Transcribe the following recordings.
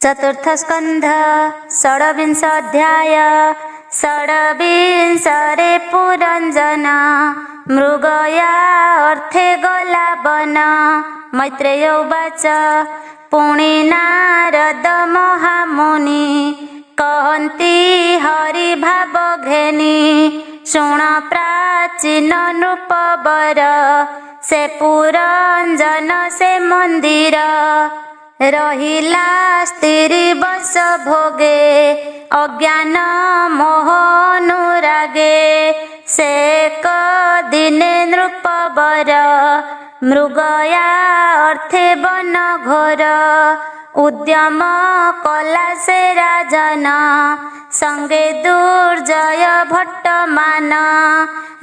चतुर्थ स्कंध षड्विंश अध्याय। षड्विंशरे पुरंजन मृगया अर्थे गला बन। मैत्रेय उवाच पुणी नारद महामुनि कहन्ति हरि भाव घेनि। शुण प्राचीन नृपवर से पुरंजन से मंदिर। रहिला स्त्री बस भोगे अज्ञान मोह अनुरागे। से दिने नृपवर मृगया अर्थे बन घोर। उद्यम कला से राजन संगे दुर्जय भट्ट मान।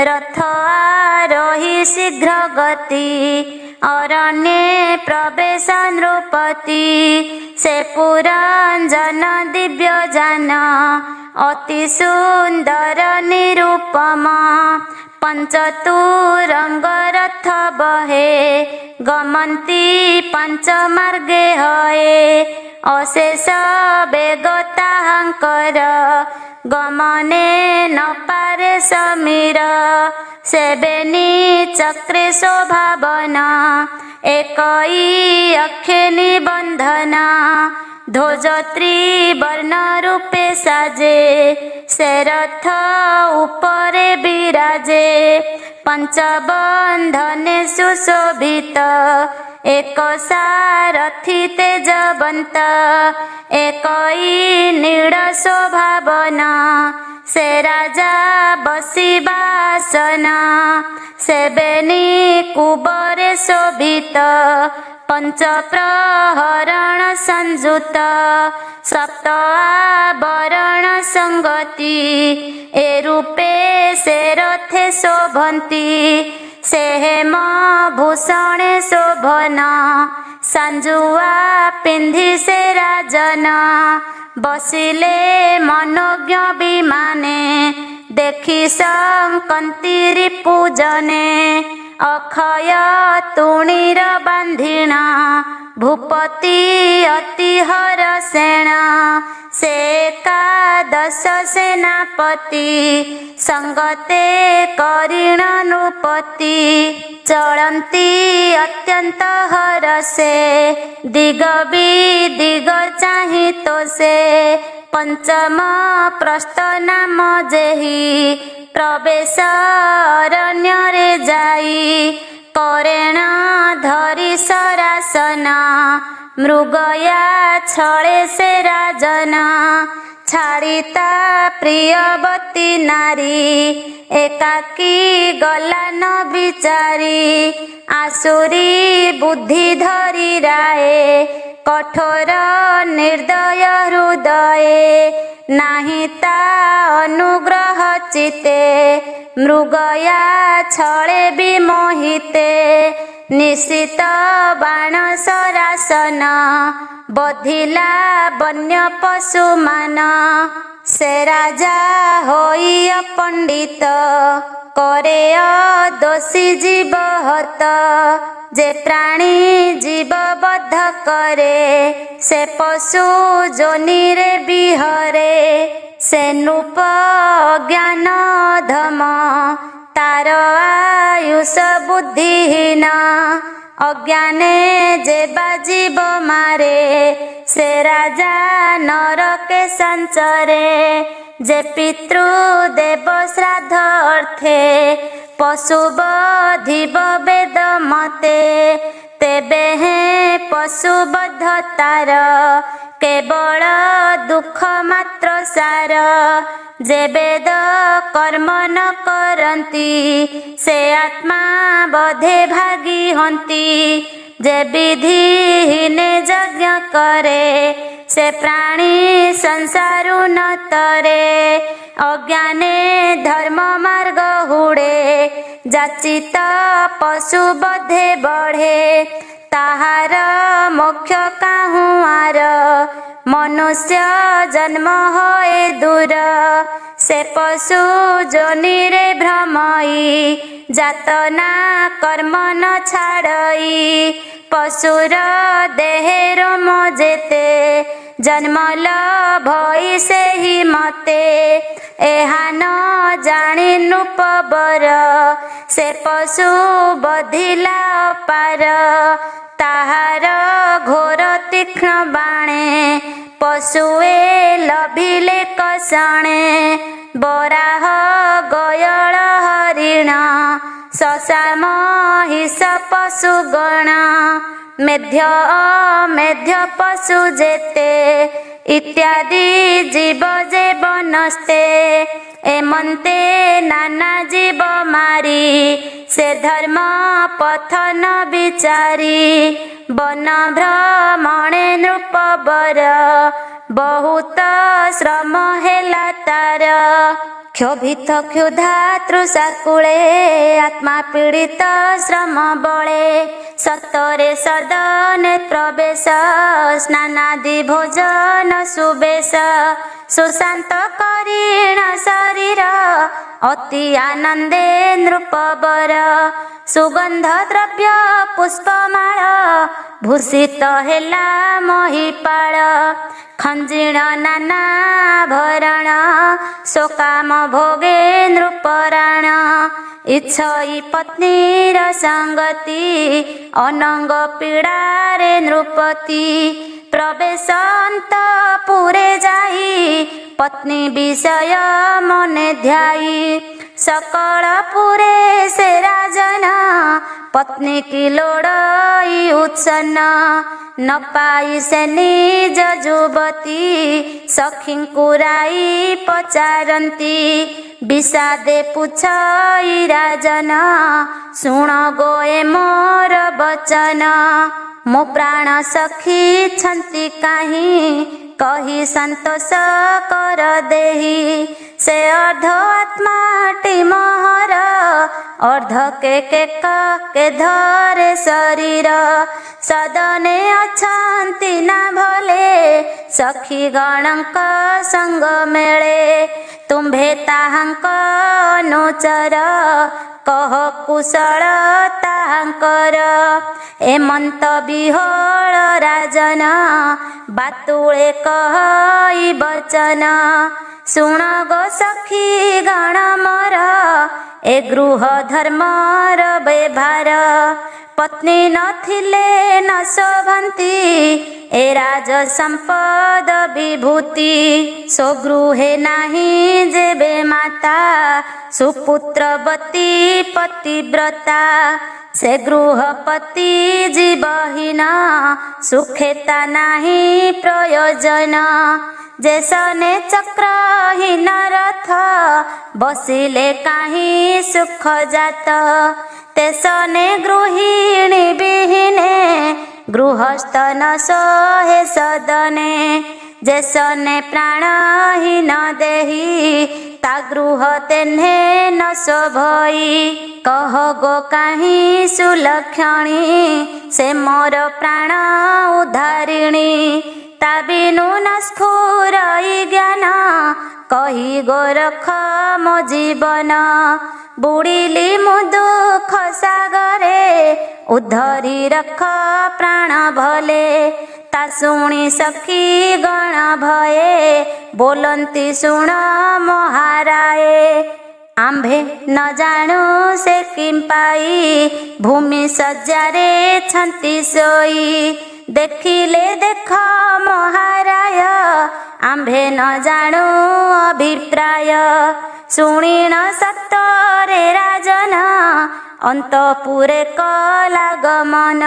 रथ आरोही शीघ्र गति अरण्ये प्रवेश नृपति। से पुरंजन दिव्य जान अति सुंदर निरूपम। पंचतुरंग रथ बहे गमन्ति पंच मार्गे हये। अशेष वेग ताहांकर गमने न पारे समीर। सेवेनी चक्रे शोभावना एकई अखे निबंधना। ध्वज त्रिवर्ण रूपे साजे से रथ उपरे विराजे। पंचबंधने सुशोभित एक सारथी तेजवंत। एकई नीड़ शोभावना से राजा बसिबासना। सेवेनी कुबरे शोभित पंच प्रहरण संयुत। सप्त आवरण संगति ए रूपे से रथे शोभन्ति। से हेम भूषणे शोभना संजुआ पिंधि से राजना। बसिले मनोज्ञ विमाने देखि संकंति रिपुजने। अक्षय तुणीर बांधिणा भूपति अति हरसेना। से एकादश सेनापति संगते करीण नृपति। चलन्ति अत्यंत हरसे दिग विदिग चाहि तो से। पंचम प्रस्थ नाम जेहि प्रवेश अरण्य रे जाई। करेण धरि सरासना मृगया छळे से राजना। छाड़िता प्रियवती नारी एकाकी गला न विचारी। आसुरी बुद्धि धरि राये कठोर निर्दय हृदये। नाही ता अनुग्रह चिते मृगया छळे विमोहिते। निशित बाण सरासन बधिला वन्य पशु मान। से राजा होई पंडित करे दोषी जीव हत। जे प्राणी जीव बद्ध करे से पशु जोनि रे बिहरे। से नृप ज्ञान धम तार आयुष बुद्धिहीन। अज्ञाने जे जीव मारे से राजा नरके संचरे। जे पितृ देव श्राद्ध अर्थे पशु बधिव वेद मते। तेबे हे पशु बद्ध तार केवल दुख मात्र सार। जे वेद कर्म न करन्ति से आत्मा बधे भागी हन्ति। जे विधिहीने यज्ञ करे से प्राणी संसारु न तरे। अज्ञाने धर्म मार्ग हुड़े जाचित पशु बधे बढ़े। ताहार मोक्ष काहुआर मनुष्य जन्म होए दूर। से पशु जोनि रे भ्रमई जातना कर्म न छाड़ई। पशुर देहेर मजेते जन्मल भई से ही मते एहा न जानी नृपवर से पशु बधिला पार ताहार घोर तीक्ष्ण बाणे पशुए लभिले कषणे बराह गयळ हरिण शशा महिष पशुगण मेध्य मेध्य पशु जेते इत्यादि जीव जे बनस्ते एमन्ते नाना जीव मारी से धर्म पथन विचारी वन भ्रमणे नृपवर बहुत श्रम हेला तार क्षोभित क्षुधा तृषाकुले आत्मा पीड़ित श्रम बळे सत्तरे सदने प्रवेश स्नानादि भोजन सुबेश सुशांत करीण शरीर अति आनंदे नृपवर सुगंध द्रव्य पुष्पमाळ भूषित हेला महिपाळ खंजिण नाना भरण सोकाम भोगे नृपराण इच्छई पत्नीर संगति अनंग पीड़ारे नृपति प्रवेश अंतपुरे जाई पत्नी विषय मने ध्याई सकल पुरे से राजन पत्नी की लोड़ई उत्सन्न न पाई से निज जुवती सखी कुराई पचारती विषादे पुछई राजन सुण गोए मोर बचन मो प्राण सखी छंती काहीं कही संतोष कर देही से अर्ध आत्माटी महर अर्ध के धरे शरीर सदने अछंती ना भले सखी गणक संग मेले तुम्भे ताहांक अनुचर कह कुशल ताहांकर एमंत विहोळ राजन बातुळे कहई बचन सुण गो सखी गण मोर ए गृह धर्मर व्यवहार पत्नी नथिले न शोभन्ति ए राज संपद विभूति स्वगृहे नाही जेबे माता सुपुत्रवती पतिव्रता से गृहपति जीवहीन सुखेता नाही प्रयोजन जैसने चक्रहीन रथ बसिले काहीं सुख जात तेसने गृहिणी विहीने गृहस्थ न सोहे सदने जैसने प्राणहीन देही ता गृह तेन्हे न शोभई कह गो काहीं सुलक्षणी से मोर प्राण उद्धारिणी ता बिनु न स्फुरई ज्ञान कही गो रख मो जीवन बुड़िली मु दुख सागरे उद्धरी रख प्राण भले ता शुणी सखी गण भये बोलंती शुण महाराए आंभे न जानू से किम पाई भूमि सज्जारे छंती सोई देखिले देख महाराय आंभे न जानू अभिप्राय शुणीन सत्तरे राजन अंतपुरे कला गमन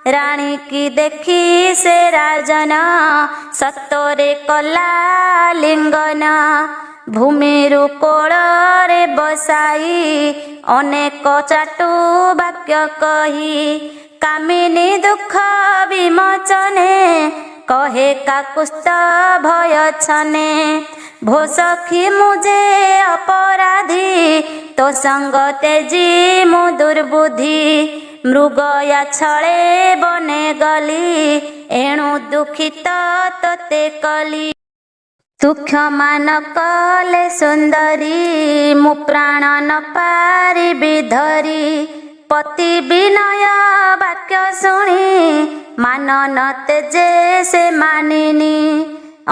रानी की देखी से राजन सत्तरे कला लिंगन भूमिरु कोଳରେ बसाई अनेक चाटु वाक्य कही कामिनी दुख विमोचने कहे काकुस्थ भय छने भो सखी मुझे अपराधी तो संग तेजी मु दुर्बुद्धि मृगया छळे बने गली एणु दुखित तते कली तु क्षमा न कले सुंदरी मु प्राण न पारिबि धरी पति विनय वाक्य शुणी मानन तेजे से मानिनी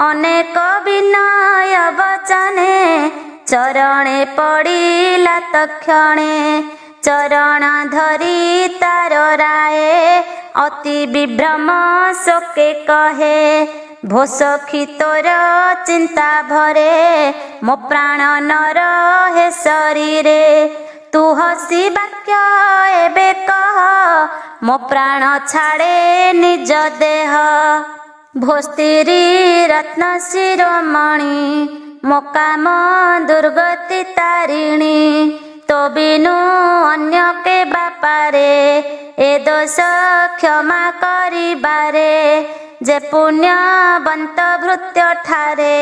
अनेक विनय वचने चरणे पड़िला तक्षणे चरण धरी तार राये अति विभ्रम शोके कहे भो सखी तोर चिंता भरे मो प्राण न रहे शरीरे तू हसी वाक्य एबे कह मो प्राण छाड़े निज देह भो स्त्री रत्न शिरोमणि मो काम दुर्गति तारिणी तो बिनु अन्य के बापारे ए दोष क्षमा करिबारे जे पुण्यवंत भृत्य ठारे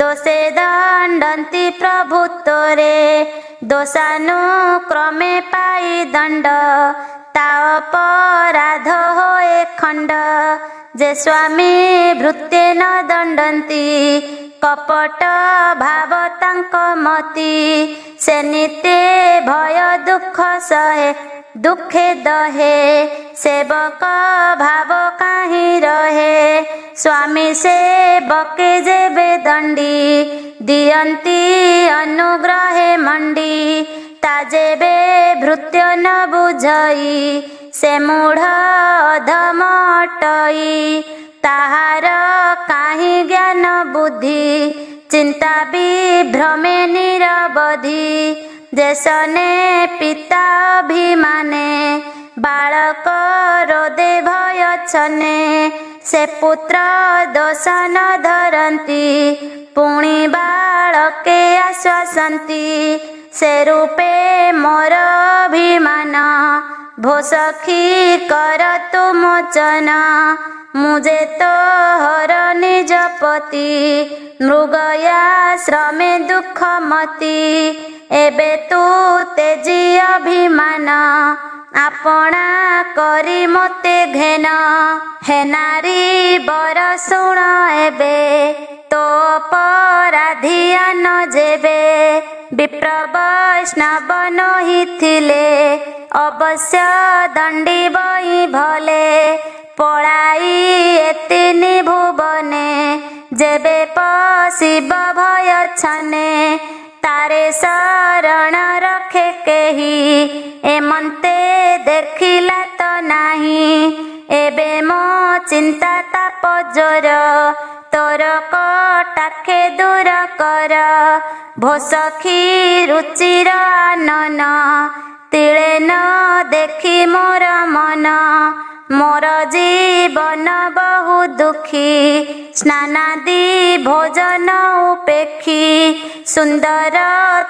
दोषे दंडन्ति प्रभु तोरे दोषानुक्रमे पाई दंड ता अपराध होए खंड जे स्वामी भृत्ये न दंडन्ति कपट भाव तांक मति से नित्य भय दुख सहे दुखे दहे सेवक भाव काहि रहे स्वामी सेवके जेबे दंडी दियंती अनुग्रहे मंडी ताजेबे भृत्य न बुझई से मूढ़ अधमटई ताहार काहि ज्ञान बुद्धि चिंता विभ्रमे निरवधि देशने पिता अभिमाने बालक रोदे भय छने से पुत्र दोष न धरन्ति पुणी बालके आश्वासन्ति से रूपे मोर अभिमान भो सखी कर तु मोचन मुझे तो हर निज पति मृगया श्रमे दुख मति एबे तू तेजी अभिमान आपणा करी मते घेन हे नारी बर शुण एबे तो अपराधिया न जेबे विप्र वैष्णव नही थिले अवश्य दंडी बही भले पड़ाई एतिनि भुवने जेबे पशिब भय छने तारे शरण रखे केही एमंते देखिला तो नाही एबे मो चिंता ताप जोर तोर कटाखे दूर कर भो सखी रुचिर आनन तिले न देखी मोर मन मोर जीवन बहु दुखी स्नानादि भोजन उपेक्षी सुंदर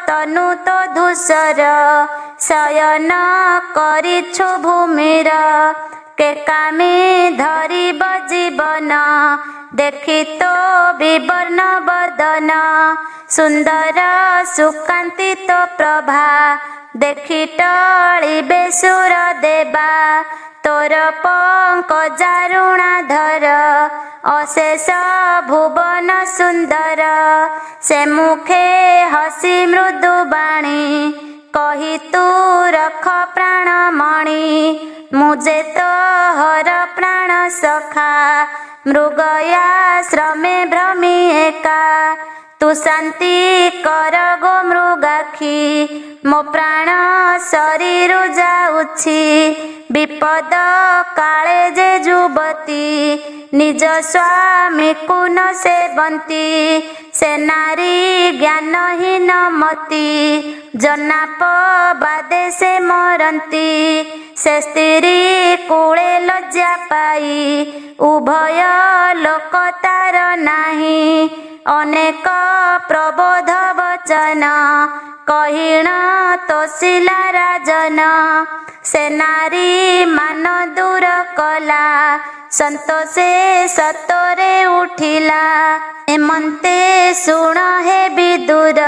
तनु तो धूसर शयन करिछु भूमिर के कामी धरिब जीवन देखी तो विवर्ण बदन सुंदर सुकांति तो प्रभा देखी टळिबे सुर देवा तोर पंकजारुणा धर अशेष भुवन सुंदर से मुखे हसी मृदु बाणी कही तू रख प्राणमणि मुझे तो हर प्राण सखा मृगया श्रमे भ्रमी एका तू शांति कर गो मृगाखी मो प्राण शरीर जाउछि विपद काले जे जुबती निज स्वामी को न सेवंती से नारी ज्ञानहीन मती जनाप बादे से मरंती से स्त्री कूले लज्जा पाई उभय लोक तार नाही अनेक प्रबोध वचन कहिण तोशिला राजन से नारी मान दूर कला संतोषे सतरे उठिला एमंते शुण हे विदुर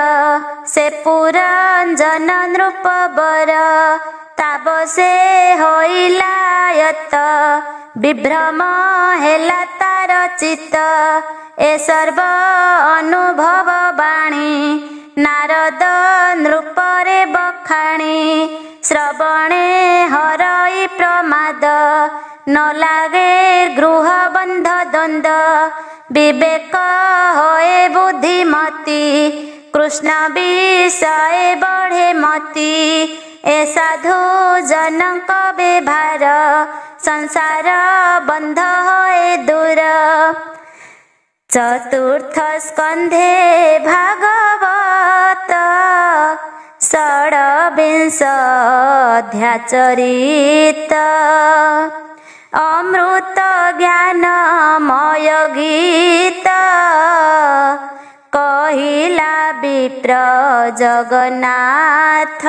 से पुरंजन नृपवर ताब से होइला यत विभ्रम हेला तार चित्त ए सर्व अनुभव बाणी नारद नृपरे बखाणी श्रवणे हरई प्रमाद न लागे गृह बंध द्वंद विवेक होए बुद्धिमती कृष्ण विषय बढ़े मती ए साधु जनक व्यवहार संसार बंध होए दूर। चतुर्थ स्कंधे भागवत षड्विंशोऽध्यायचरित अमृत ज्ञानमय गीत कहिला विप्र जगन्नाथ।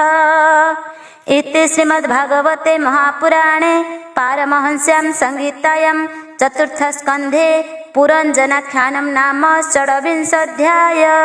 इति श्रीमद्भागवते महापुराणे पारमहंस्यां संहितायां चतुर्थस्कन्धे पुरञ्जनाख्यानं नाम षड्विंशोऽध्यायः।